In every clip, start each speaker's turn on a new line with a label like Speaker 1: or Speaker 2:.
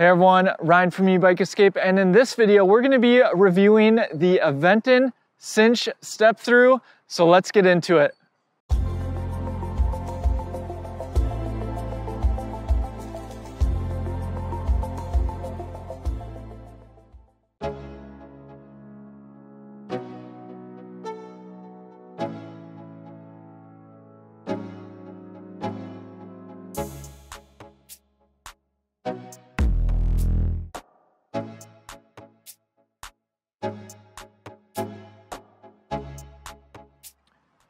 Speaker 1: Hey everyone, Ryan from Ebike Escape, and in this video we're going to be reviewing the Aventon Sinch step through, so let's get into it.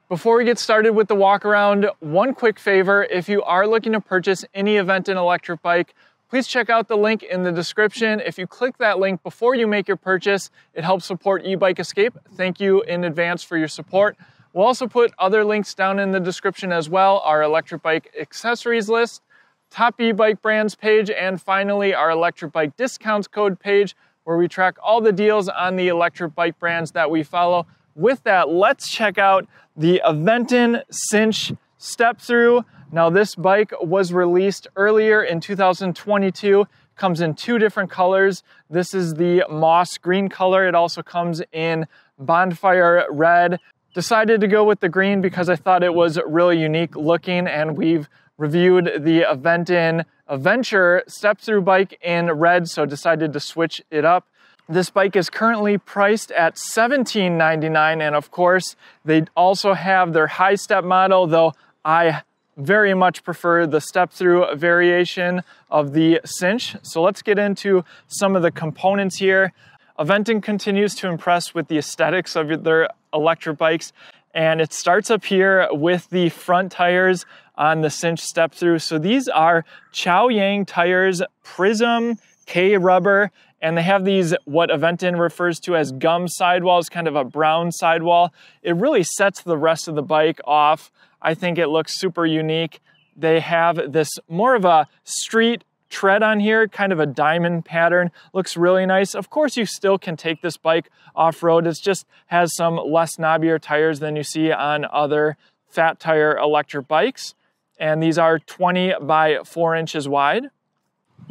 Speaker 1: Before we get started with the walk around, one quick favor: if you are looking to purchase any Aventon electric bike, please check out the link in the description. If you click that link before you make your purchase, it helps support Ebike Escape. Thank you in advance for your support. We'll also put other links down in the description as well: our electric bike accessories list, top e-bike brands page, and finally our electric bike discounts code page, where we track all the deals on the electric bike brands that we follow. With that, let's check out the Aventon Sinch step through. Now, this bike was released earlier in 2022. Comes in two different colors. This is the moss green color. It also comes in bonfire red. Decided to go with the green because I thought it was really unique looking, and we've reviewed the Aventon Adventure step through bike in red, so decided to switch it up. This bike is currently priced at $17.99, and of course, they also have their high step model, though I very much prefer the step through variation of the Sinch. So let's get into some of the components here. Aventon continues to impress with the aesthetics of their electric bikes, and it starts up here with the front tires on the Sinch step through. So these are Chow Yang tires, Prism K rubber, and they have these, what Aventon refers to as gum sidewalls, kind of a brown sidewall. It really sets the rest of the bike off. I think it looks super unique. They have this more of a street tread on here, kind of a diamond pattern. Looks really nice. Of course, you still can take this bike off-road. It just has some less knobbier tires than you see on other fat tire electric bikes. And these are 20 by 4 inches wide.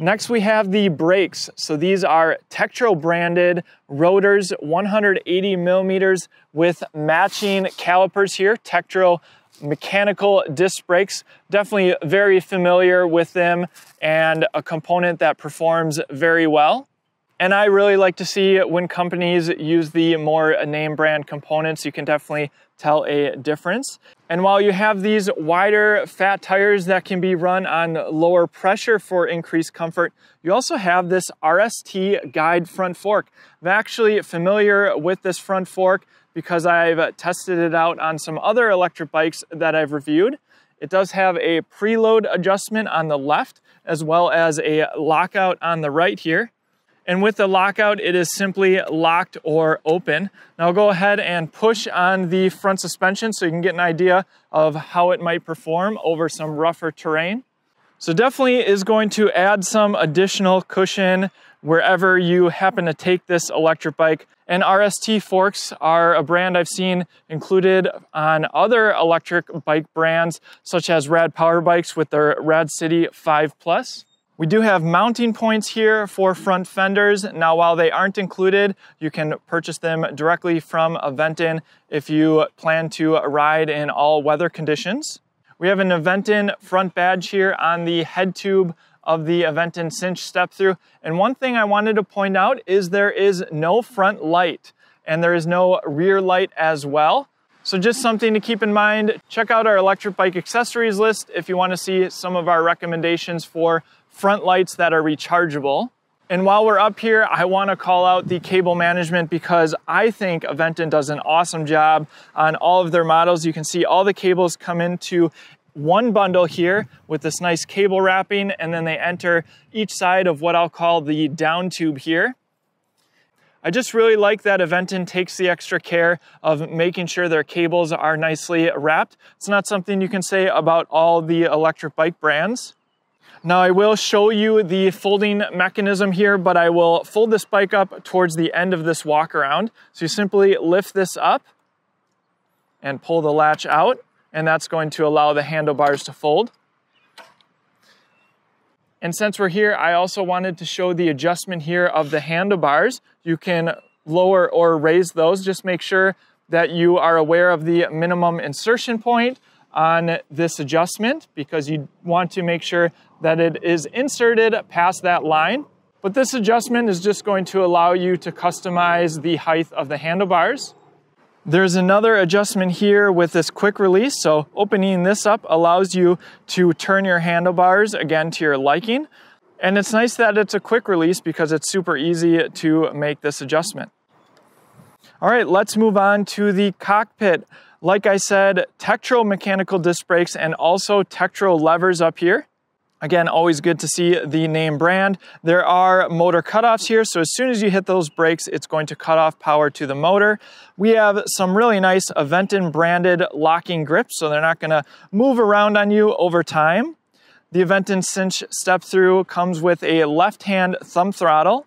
Speaker 1: Next, we have the brakes. So these are Tektro branded rotors, 180 millimeters with matching calipers here. Tektro mechanical disc brakes. Definitely very familiar with them, and a component that performs very well. And I really like to see when companies use the more name brand components. You can definitely tell a difference. And while you have these wider fat tires that can be run on lower pressure for increased comfort, you also have this RST guide front fork. I'm actually familiar with this front fork because I've tested it out on some other electric bikes that I've reviewed. It does have a preload adjustment on the left, as well as a lockout on the right here. And with the lockout, it is simply locked or open. Now I'll go ahead and push on the front suspension so you can get an idea of how it might perform over some rougher terrain. So definitely is going to add some additional cushion wherever you happen to take this electric bike. And RST forks are a brand I've seen included on other electric bike brands, such as Rad Power Bikes with their Rad City 5 Plus. We do have mounting points here for front fenders. Now, while they aren't included, you can purchase them directly from Aventon if you plan to ride in all weather conditions. We have an Aventon front badge here on the head tube of the Aventon Sinch step through. And one thing I wanted to point out is there is no front light, and there is no rear light as well. So just something to keep in mind. Check out our electric bike accessories list if you want to see some of our recommendations for front lights that are rechargeable. And while we're up here, I want to call out the cable management because I think Aventon does an awesome job on all of their models. You can see all the cables come into one bundle here with this nice cable wrapping, and then they enter each side of what I'll call the down tube here. I just really like that Aventon takes the extra care of making sure their cables are nicely wrapped. It's not something you can say about all the electric bike brands. Now I will show you the folding mechanism here, but I will fold this bike up towards the end of this walk around. So you simply lift this up and pull the latch out, and that's going to allow the handlebars to fold. And since we're here, I also wanted to show the adjustment here of the handlebars. You can lower or raise those. Just make sure that you are aware of the minimum insertion point on this adjustment, because you want to make sure that it is inserted past that line. But this adjustment is just going to allow you to customize the height of the handlebars. There's another adjustment here with this quick release. So opening this up allows you to turn your handlebars again to your liking. And it's nice that it's a quick release because it's super easy to make this adjustment. All right, let's move on to the cockpit. Like I said, Tektro mechanical disc brakes and also Tektro levers up here. Again, always good to see the name brand. There are motor cutoffs here, so as soon as you hit those brakes, it's going to cut off power to the motor. We have some really nice Aventon branded locking grips, so they're not gonna move around on you over time. The Aventon Sinch step through comes with a left-hand thumb throttle.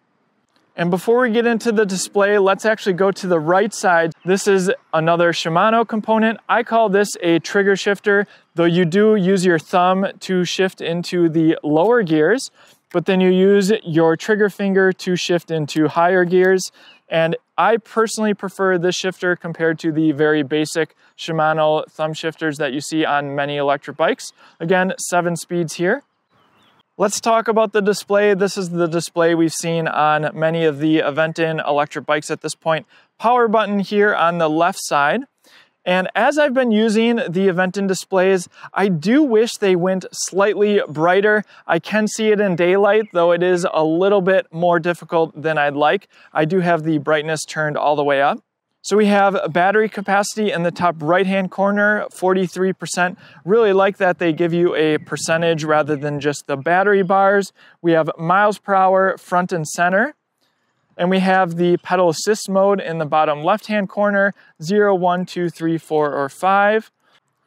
Speaker 1: And before we get into the display, let's actually go to the right side. This is another Shimano component. I call this a trigger shifter, though you do use your thumb to shift into the lower gears, but then you use your trigger finger to shift into higher gears. And I personally prefer this shifter compared to the very basic Shimano thumb shifters that you see on many electric bikes. Again, 7 speeds here. Let's talk about the display. This is the display we've seen on many of the Aventon electric bikes at this point. Power button here on the left side. And as I've been using the Aventon displays, I do wish they went slightly brighter. I can see it in daylight, though it is a little bit more difficult than I'd like. I do have the brightness turned all the way up. So we have battery capacity in the top right-hand corner, 43%. Really like that they give you a percentage rather than just the battery bars. We have miles per hour front and center. And we have the pedal assist mode in the bottom left-hand corner, 0, 1, 2, 3, 4, or 5.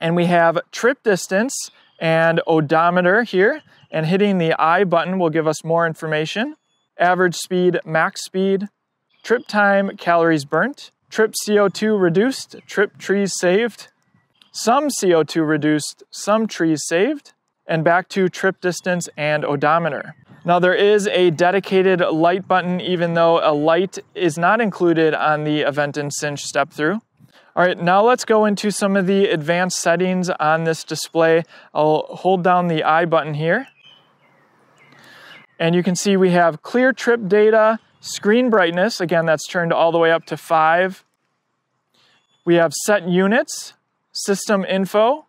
Speaker 1: And we have trip distance and odometer here. And hitting the I button will give us more information. Average speed, max speed, trip time, calories burnt, trip CO2 reduced, trip trees saved, some CO2 reduced, some trees saved, and back to trip distance and odometer. Now there is a dedicated light button, even though a light is not included on the Aventon Sinch step through. All right, now let's go into some of the advanced settings on this display. I'll hold down the I button here. And you can see we have clear trip data, screen brightness, again, that's turned all the way up to 5. We have set units, system info,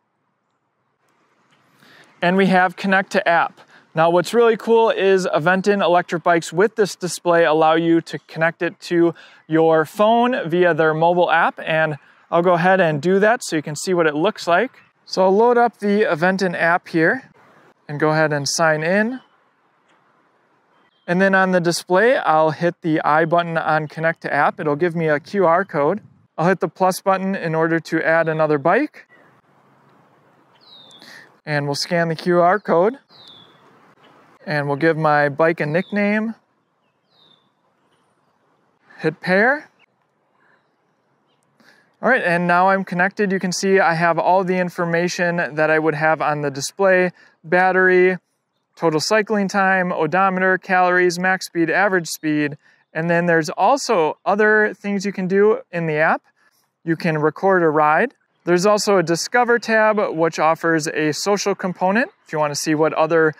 Speaker 1: and we have connect to app. Now what's really cool is Aventon electric bikes with this display allow you to connect it to your phone via their mobile app, and I'll go ahead and do that so you can see what it looks like. So I'll load up the Aventon app here and go ahead and sign in. And then on the display, I'll hit the I button on Connect to App. It'll give me a QR code. I'll hit the plus button in order to add another bike. And we'll scan the QR code. And we'll give my bike a nickname. Hit pair. All right, and now I'm connected. You can see I have all the information that I would have on the display: battery, total cycling time, odometer, calories, max speed, average speed. And then there's also other things you can do in the app. You can record a ride. There's also a Discover tab, which offers a social component if you want to see what other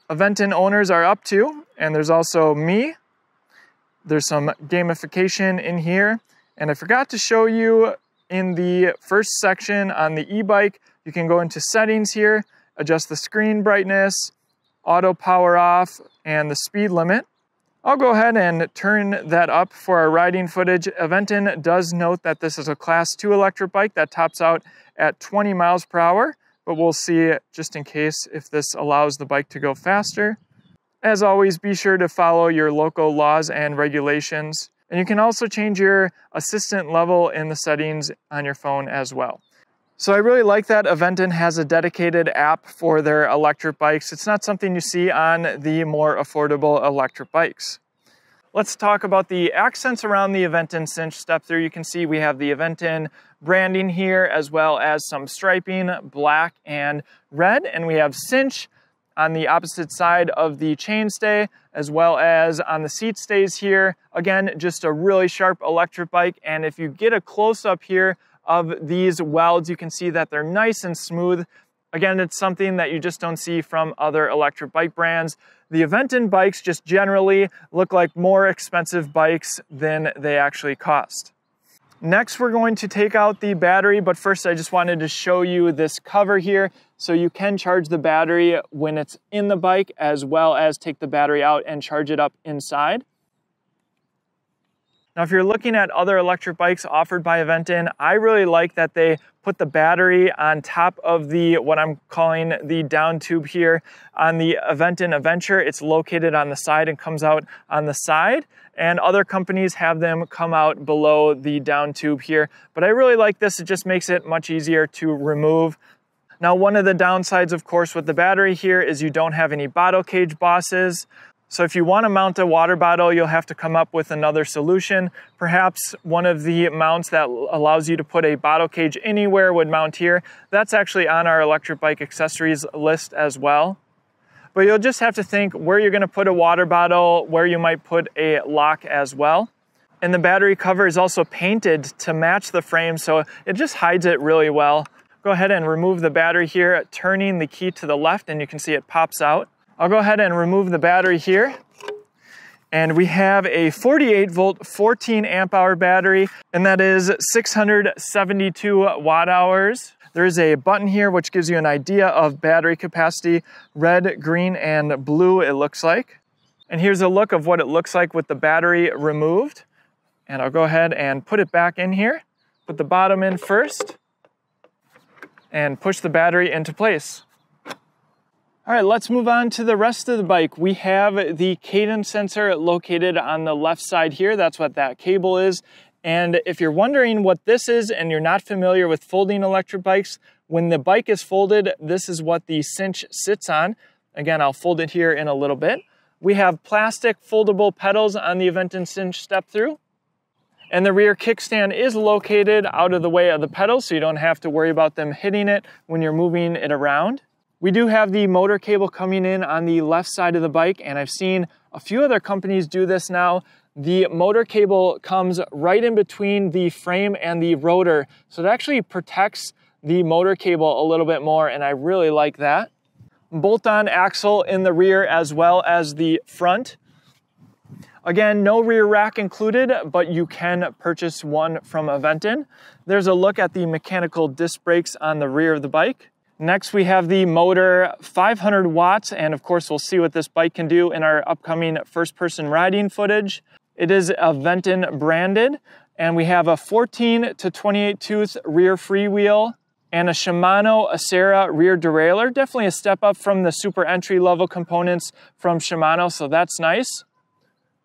Speaker 1: Aventon owners are up to. And there's also me. There's some gamification in here. And I forgot to show you in the first section on the e-bike, you can go into settings here, adjust the screen brightness, auto power off, and the speed limit. I'll go ahead and turn that up for our riding footage. Aventon does note that this is a Class 2 electric bike that tops out at 20 miles per hour, but we'll see just in case if this allows the bike to go faster. As always, be sure to follow your local laws and regulations. And you can also change your assistant level in the settings on your phone as well. So I really like that Aventon has a dedicated app for their electric bikes. It's not something you see on the more affordable electric bikes. Let's talk about the accents around the Aventon Sinch step through. You can see we have the Aventon branding here, as well as some striping, black and red. And we have Sinch on the opposite side of the chainstay, as well as on the seat stays here. Again, just a really sharp electric bike. And if you get a close-up here of these welds, you can see that they're nice and smooth. Again, it's something that you just don't see from other electric bike brands. The Aventon bikes just generally look like more expensive bikes than they actually cost. Next, we're going to take out the battery, but first I just wanted to show you this cover here so you can charge the battery when it's in the bike, as well as take the battery out and charge it up inside. Now, if you're looking at other electric bikes offered by Aventon, I really like that they put the battery on top of the, what I'm calling the down tube here. On the Aventon Adventure, it's located on the side and comes out on the side. And other companies have them come out below the down tube here. But I really like this, it just makes it much easier to remove. Now, one of the downsides, of course, with the battery here is you don't have any bottle cage bosses. So if you want to mount a water bottle, you'll have to come up with another solution. Perhaps one of the mounts that allows you to put a bottle cage anywhere would mount here. That's actually on our electric bike accessories list as well. But you'll just have to think where you're going to put a water bottle, where you might put a lock as well. And the battery cover is also painted to match the frame, so it just hides it really well. Go ahead and remove the battery here, turning the key to the left, and you can see it pops out. I'll go ahead and remove the battery here. And we have a 48 volt, 14 amp hour battery, and that is 672 watt hours. There is a button here which gives you an idea of battery capacity, red, green, and blue it looks like. And here's a look of what it looks like with the battery removed. And I'll go ahead and put it back in here. Put the bottom in first and push the battery into place. All right, let's move on to the rest of the bike. We have the cadence sensor located on the left side here. That's what that cable is. And if you're wondering what this is and you're not familiar with folding electric bikes, when the bike is folded, this is what the cinch sits on. Again, I'll fold it here in a little bit. We have plastic foldable pedals on the Aventon Sinch step through. And the rear kickstand is located out of the way of the pedals, so you don't have to worry about them hitting it when you're moving it around. We do have the motor cable coming in on the left side of the bike, and I've seen a few other companies do this now. The motor cable comes right in between the frame and the rotor, so it actually protects the motor cable a little bit more, and I really like that. Bolt-on axle in the rear as well as the front. Again, no rear rack included, but you can purchase one from Aventon. There's a look at the mechanical disc brakes on the rear of the bike. Next, we have the motor, 500 watts, and of course, we'll see what this bike can do in our upcoming first-person riding footage. It is Aventon branded, and we have a 14 to 28 tooth rear freewheel and a Shimano Acera rear derailleur. Definitely a step up from the super entry-level components from Shimano, so that's nice.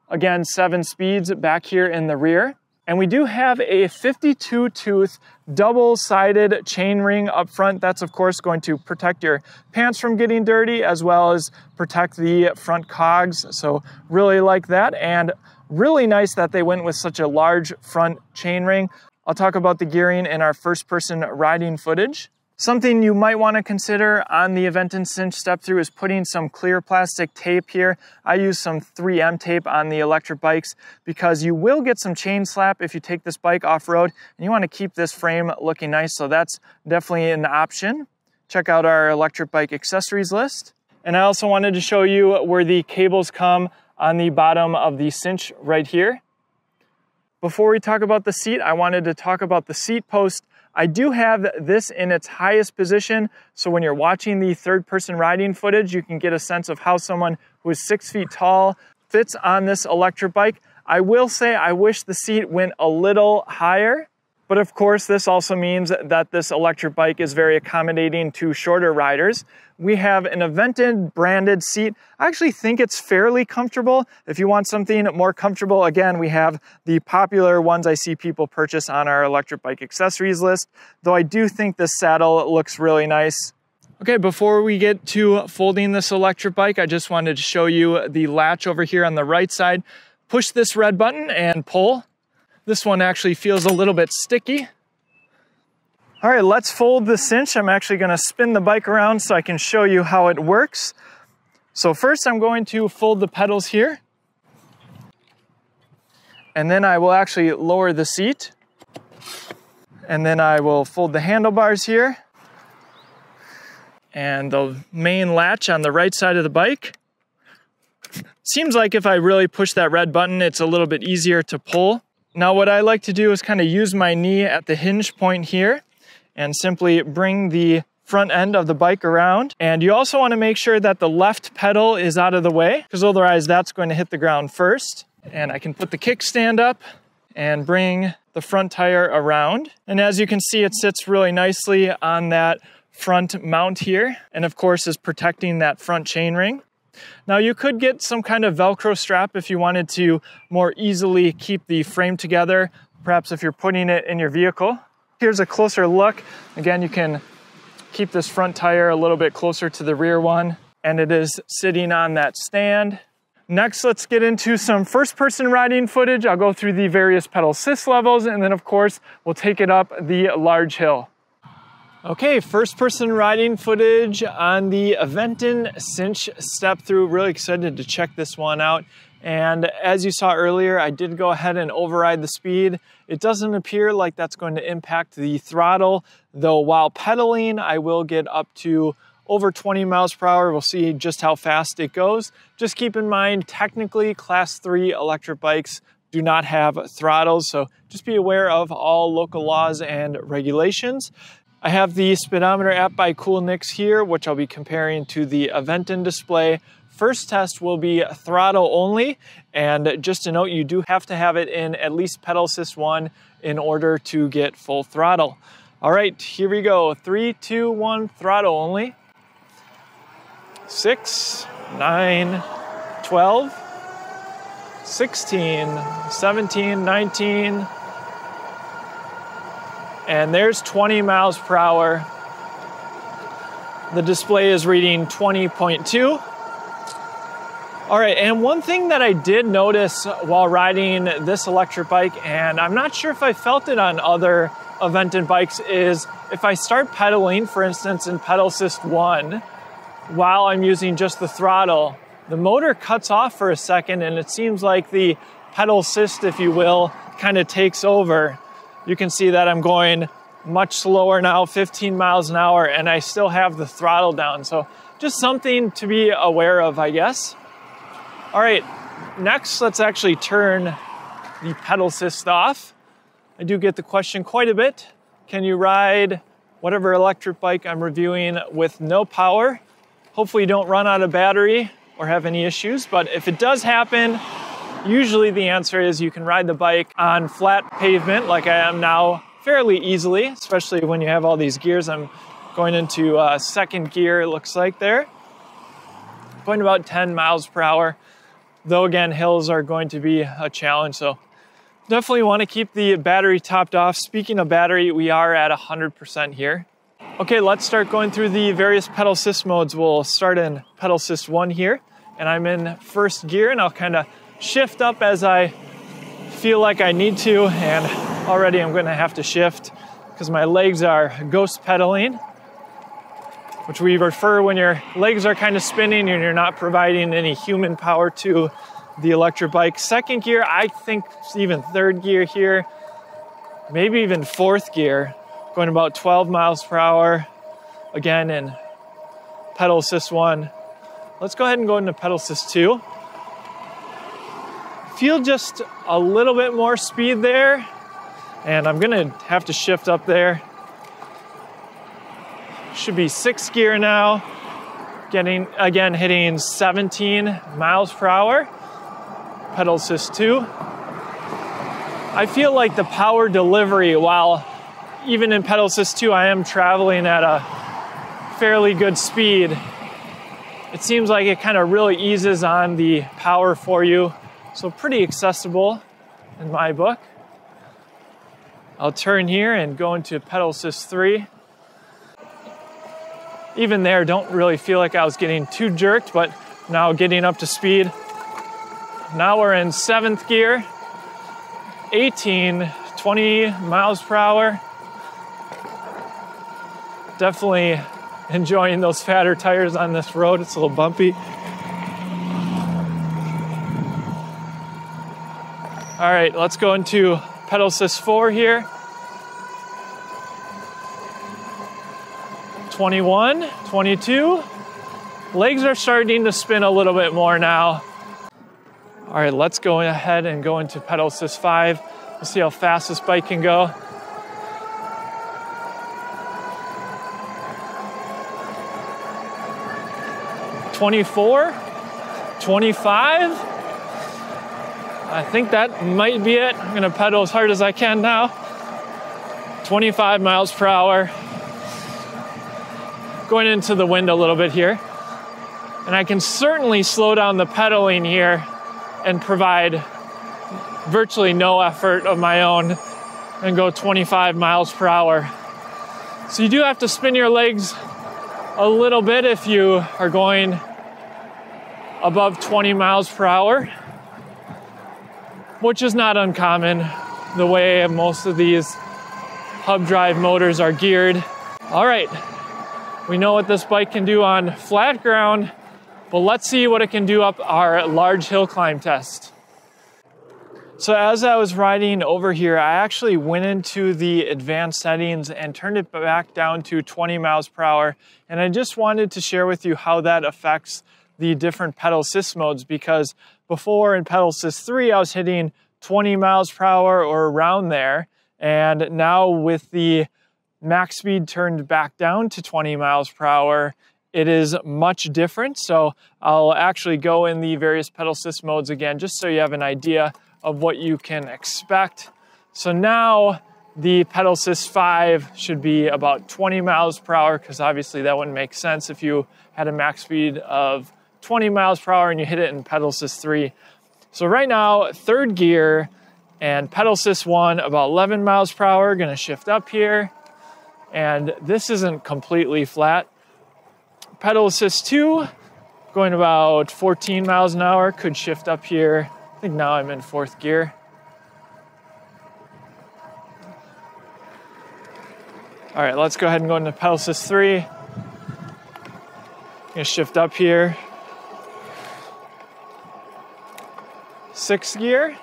Speaker 1: Again, 7 speeds back here in the rear. And we do have a 52 tooth double-sided chainring up front. That's of course going to protect your pants from getting dirty as well as protect the front cogs. So really like that, and really nice that they went with such a large front chainring. I'll talk about the gearing in our first-person riding footage. Something you might want to consider on the Aventon Sinch step through is putting some clear plastic tape here. I use some 3M tape on the electric bikes because you will get some chain slap if you take this bike off-road, and you want to keep this frame looking nice, so that's definitely an option. Check out our electric bike accessories list. And I also wanted to show you where the cables come on the bottom of the Sinch right here. Before we talk about the seat, I wanted to talk about the seat post. I do have this in its highest position, so when you're watching the third-person riding footage, you can get a sense of how someone who is 6 feet tall fits on this electric bike. I will say I wish the seat went a little higher, but of course this also means that this electric bike is very accommodating to shorter riders. We have an Aventon branded seat. I actually think it's fairly comfortable. If you want something more comfortable, again, we have the popular ones I see people purchase on our electric bike accessories list, though I do think this saddle looks really nice. Okay, before we get to folding this electric bike, I just wanted to show you the latch over here on the right side. Push this red button and pull. This one actually feels a little bit sticky. All right, let's fold the Sinch. I'm actually gonna spin the bike around so I can show you how it works. So first I'm going to fold the pedals here, and then I will actually lower the seat, and then I will fold the handlebars here and the main latch on the right side of the bike. Seems like if I really push that red button, it's a little bit easier to pull. Now what I like to do is kind of use my knee at the hinge point here and simply bring the front end of the bike around. And you also want to make sure that the left pedal is out of the way, because otherwise that's going to hit the ground first. And I can put the kickstand up and bring the front tire around. And as you can see, it sits really nicely on that front mount here, and of course is protecting that front chainring. Now you could get some kind of Velcro strap if you wanted to more easily keep the frame together, perhaps if you're putting it in your vehicle. Here's a closer look. Again, you can keep this front tire a little bit closer to the rear one, and it is sitting on that stand. Next, let's get into some first-person riding footage. I'll go through the various pedal assist levels, and then of course, we'll take it up the large hill. Okay, first-person riding footage on the Aventon Sinch step-through. Really excited to check this one out. And as you saw earlier, I did go ahead and override the speed. It doesn't appear like that's going to impact the throttle, though while pedaling, I will get up to over 20 miles per hour. We'll see just how fast it goes. Just keep in mind, technically, Class 3 electric bikes do not have throttles, so just be aware of all local laws and regulations. I have the speedometer app by Coolnix here, which I'll be comparing to the Aventon display. First test will be throttle only, and just to note, you do have to have it in at least pedal assist 1 in order to get full throttle. All right, here we go. 3, 2, 1, throttle only. 6, 9, 12, 16, 17, 19, and there's 20 miles per hour. The display is reading 20.2. All right, and one thing that I did notice while riding this electric bike, and I'm not sure if I felt it on other Aventon bikes, is if I start pedaling, for instance, in pedal assist 1, while I'm using just the throttle, the motor cuts off for a second, and it seems like the pedal assist, if you will, kind of takes over. You can see that I'm going much slower now, 15 miles an hour, and I still have the throttle down. So just something to be aware of, I guess. All right, next, let's actually turn the pedal assist off. I do get the question quite a bit. Can you ride whatever electric bike I'm reviewing with no power? Hopefully you don't run out of battery or have any issues, but if it does happen, usually the answer is you can ride the bike on flat pavement like I am now fairly easily, especially when you have all these gears. I'm going into second gear, it looks like there. Going about 10 miles per hour. Though again, hills are going to be a challenge, so definitely want to keep the battery topped off. Speaking of battery, we are at 100% here. Okay, let's start going through the various pedal assist modes. We'll start in pedal assist 1 here, and I'm in first gear, and I'll kind of shift up as I feel like I need to, and already I'm going to have to shift because my legs are ghost pedaling, which we refer when your legs are kind of spinning and you're not providing any human power to the electric bike. Second gear, I think even third gear here, maybe even fourth gear, going about 12 miles per hour, again in pedal assist 1. Let's go ahead and go into pedal assist 2. Feel just a little bit more speed there, and I'm gonna have to shift up there. Should be 6th gear now, hitting 17 miles per hour, pedal assist 2. I feel like the power delivery, while even in pedal assist 2, I am traveling at a fairly good speed. It seems like it kind of really eases on the power for you. So pretty accessible in my book. I'll turn here and go into pedal assist 3. Even there, don't really feel like I was getting too jerked, but now getting up to speed. Now we're in 7th gear, 18, 20 miles per hour. Definitely enjoying those fatter tires on this road. It's a little bumpy. All right, let's go into pedal assist 4 here. 21, 22. Legs are starting to spin a little bit more now. All right, let's go ahead and go into pedal assist 5. We'll see how fast this bike can go. "24, 25. I think that might be it. I'm gonna pedal as hard as I can now. 25 miles per hour. Going into the wind a little bit here. And I can certainly slow down the pedaling here and provide virtually no effort of my own and go 25 miles per hour. So you do have to spin your legs a little bit if you are going above 20 miles per hour, which is not uncommon the way most of these hub drive motors are geared. All right, we know what this bike can do on flat ground, but let's see what it can do up our large hill climb test. So as I was riding over here, I actually went into the advanced settings and turned it back down to 20 miles per hour. And I just wanted to share with you how that affects the different pedal assist modes, because before in pedal assist 3, I was hitting 20 miles per hour or around there. And now with the max speed turned back down to 20 miles per hour, it is much different. So I'll actually go in the various pedal assist modes again, just so you have an idea of what you can expect. So now the pedal assist 5 should be about 20 miles per hour, because obviously that wouldn't make sense if you had a max speed of 20 miles per hour and you hit it in pedal assist 3. So right now, third gear and pedal assist 1 about 11 miles per hour, gonna shift up here. And this isn't completely flat. Pedal assist 2 going about 14 miles an hour, could shift up here. I think now I'm in 4th gear. All right, let's go ahead and go into pedal assist 3. Gonna shift up here. 6th gear,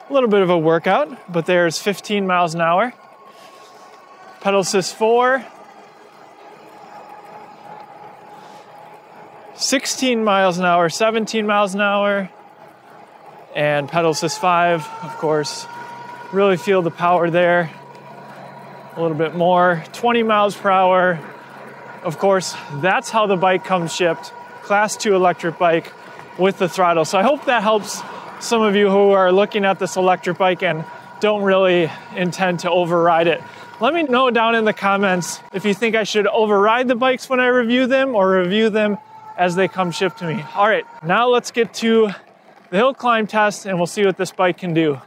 Speaker 1: a little bit of a workout, but there's 15 miles an hour. Pedal assist 4. 16 miles an hour, 17 miles an hour. And pedal assist 5, of course, really feel the power there. A little bit more, 20 miles per hour. Of course, that's how the bike comes shipped. Class 2 electric bike with the throttle. So I hope that helps some of you who are looking at this electric bike and don't really intend to override it. Let me know down in the comments if you think I should override the bikes when I review them or review them as they come shipped to me. All right, now let's get to the hill climb test and we'll see what this bike can do.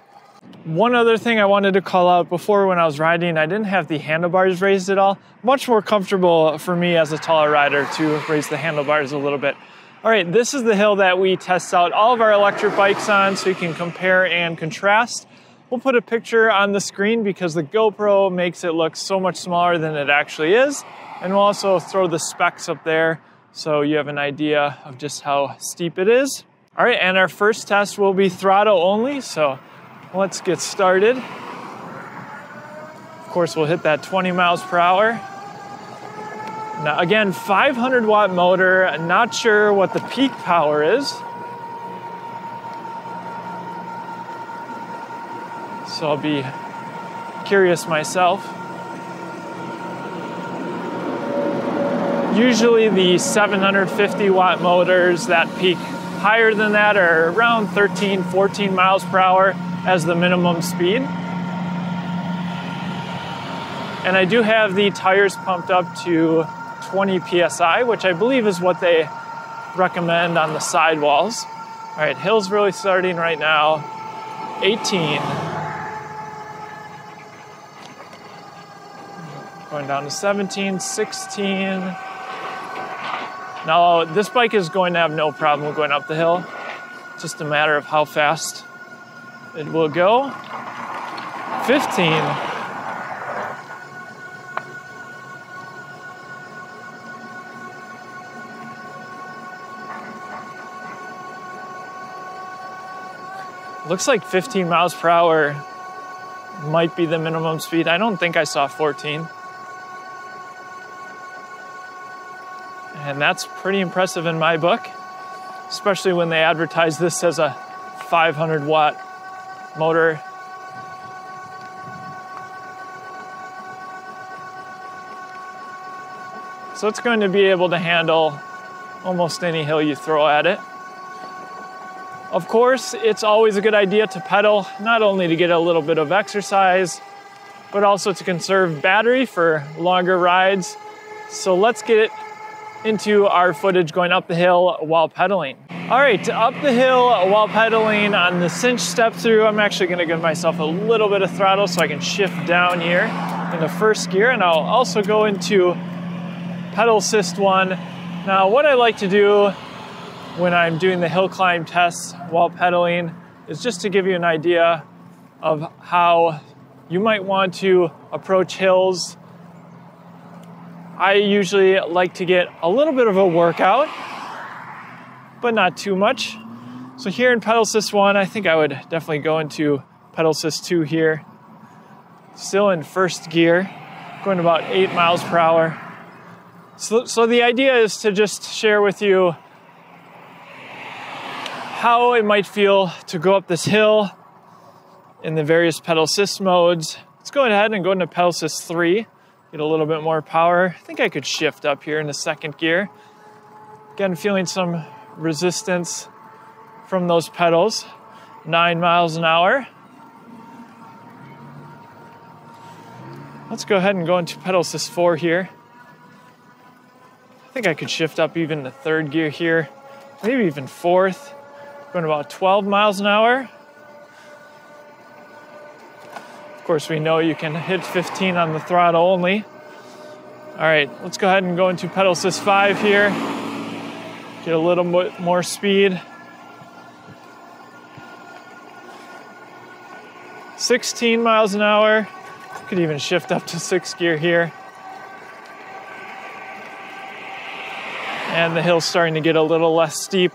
Speaker 1: One other thing I wanted to call out: before, when I was riding, I didn't have the handlebars raised at all. Much more comfortable for me as a taller rider to raise the handlebars a little bit. All right, this is the hill that we test out all of our electric bikes on, so you can compare and contrast. We'll put a picture on the screen because the GoPro makes it look so much smaller than it actually is. And we'll also throw the specs up there so you have an idea of just how steep it is. All right, and our first test will be throttle only, so let's get started. Of course, we'll hit that 20 miles per hour. Now again, 500 watt motor, not sure what the peak power is. So I'll be curious myself. Usually the 750 watt motors that peak higher than that are around 13, 14 miles per hour as the minimum speed. And I do have the tires pumped up to 20 PSI, which I believe is what they recommend on the sidewalls. All right, hill's really starting right now. 18. Going down to 17, 16. Now, this bike is going to have no problem going up the hill. It's just a matter of how fast it will go. 15. Looks like 15 miles per hour might be the minimum speed. I don't think I saw 14. And that's pretty impressive in my book, especially when they advertise this as a 500 watt motor. So it's going to be able to handle almost any hill you throw at it. Of course, it's always a good idea to pedal, not only to get a little bit of exercise, but also to conserve battery for longer rides. So let's get into our footage going up the hill while pedaling. All right, up the hill while pedaling on the Sinch step through, I'm actually gonna give myself a little bit of throttle so I can shift down here in the first gear, and I'll also go into pedal assist 1. Now, what I like to do when I'm doing the hill climb tests while pedaling is just to give you an idea of how you might want to approach hills. I usually like to get a little bit of a workout, but not too much. So here in pedal assist 1, I think I would definitely go into pedal assist 2 here. Still in first gear, going about 8 miles per hour. So the idea is to just share with you how it might feel to go up this hill in the various pedal assist modes. Let's go ahead and go into pedal assist 3, get a little bit more power. I think I could shift up here in the second gear. Again, feeling some resistance from those pedals. 9 miles an hour. Let's go ahead and go into pedal assist 4 here. I think I could shift up even to third gear here, maybe even fourth, going about 12 miles an hour. Of course, we know you can hit 15 on the throttle only. All right, let's go ahead and go into pedal assist 5 here. Get a little bit more speed. 16 miles an hour. Could even shift up to 6th gear here. And the hill's starting to get a little less steep.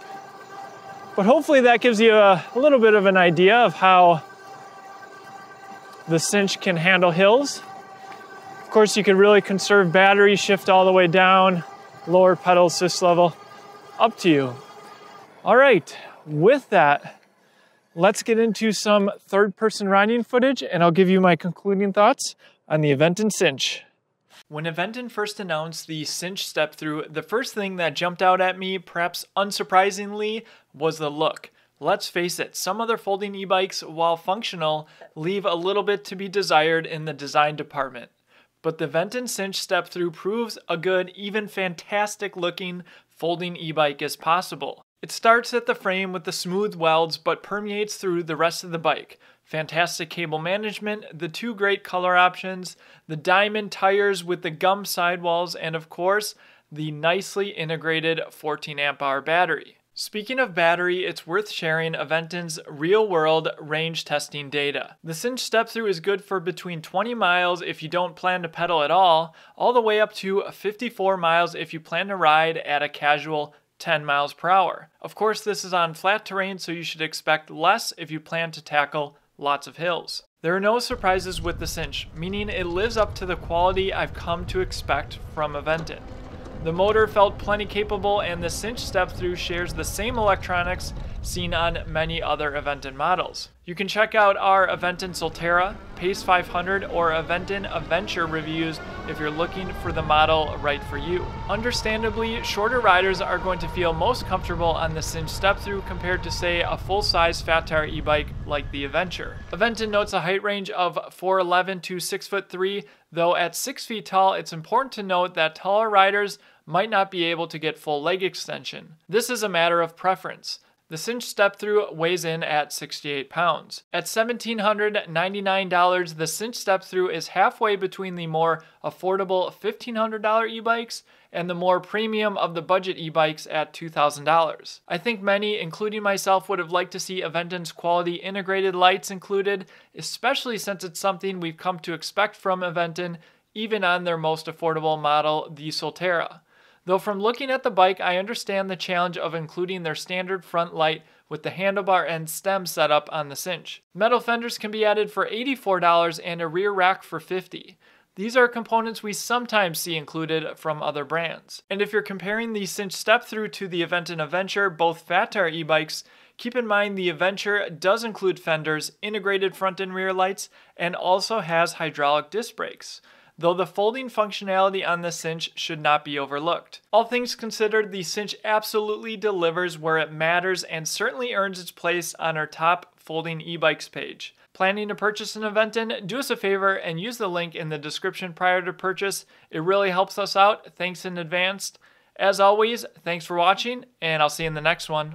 Speaker 1: But hopefully that gives you a little bit of an idea of how the Sinch can handle hills. Of course, you could really conserve battery, shift all the way down, lower pedal assist level, up to you. All right, with that, let's get into some third-person riding footage, and I'll give you my concluding thoughts on the Aventon Sinch. When Aventon first announced the Sinch step-through, the first thing that jumped out at me, perhaps unsurprisingly, was the look. Let's face it, some other folding e-bikes, while functional, leave a little bit to be desired in the design department. But the Aventon Sinch step-through proves a good, even fantastic-looking folding e-bike is possible. It starts at the frame with the smooth welds, but permeates through the rest of the bike. Fantastic cable management, the 2 great color options, the diamond tires with the gum sidewalls, and of course, the nicely integrated 14 amp hour battery. Speaking of battery, it's worth sharing Aventon's real-world range testing data. The Sinch step-through is good for between 20 miles if you don't plan to pedal at all the way up to 54 miles if you plan to ride at a casual 10 miles per hour. Of course, this is on flat terrain, so you should expect less if you plan to tackle lots of hills. There are no surprises with the Sinch, meaning it lives up to the quality I've come to expect from Aventon. The motor felt plenty capable, and the Sinch step-through shares the same electronics seen on many other Aventon models. You can check out our Aventon Solterra, Pace 500, or Aventon Adventure reviews if you're looking for the model right for you. Understandably, shorter riders are going to feel most comfortable on the Sinch step-through compared to, say, a full-size fat tire e-bike like the Adventure. Aventon notes a height range of 4'11" to 6'3", though at 6 feet tall, it's important to note that taller riders might not be able to get full leg extension. This is a matter of preference. The Sinch step-through weighs in at 68 pounds. At $1,799, the Sinch step-through is halfway between the more affordable $1,500 e-bikes and the more premium of the budget e-bikes at $2,000. I think many, including myself, would have liked to see Aventon's quality integrated lights included, especially since it's something we've come to expect from Aventon, even on their most affordable model, the Solterra. Though from looking at the bike, I understand the challenge of including their standard front light with the handlebar and stem setup on the Sinch. Metal fenders can be added for $84 and a rear rack for $50. These are components we sometimes see included from other brands. And if you're comparing the Sinch step-through to the Aventon Adventure, both fat tire e-bikes, keep in mind the Adventure does include fenders, integrated front and rear lights, and also has hydraulic disc brakes, though the folding functionality on the Sinch should not be overlooked. All things considered, the Sinch absolutely delivers where it matters and certainly earns its place on our top folding e-bikes page. Planning to purchase an Aventon? Do us a favor and use the link in the description prior to purchase. It really helps us out. Thanks in advance. As always, thanks for watching, and I'll see you in the next one.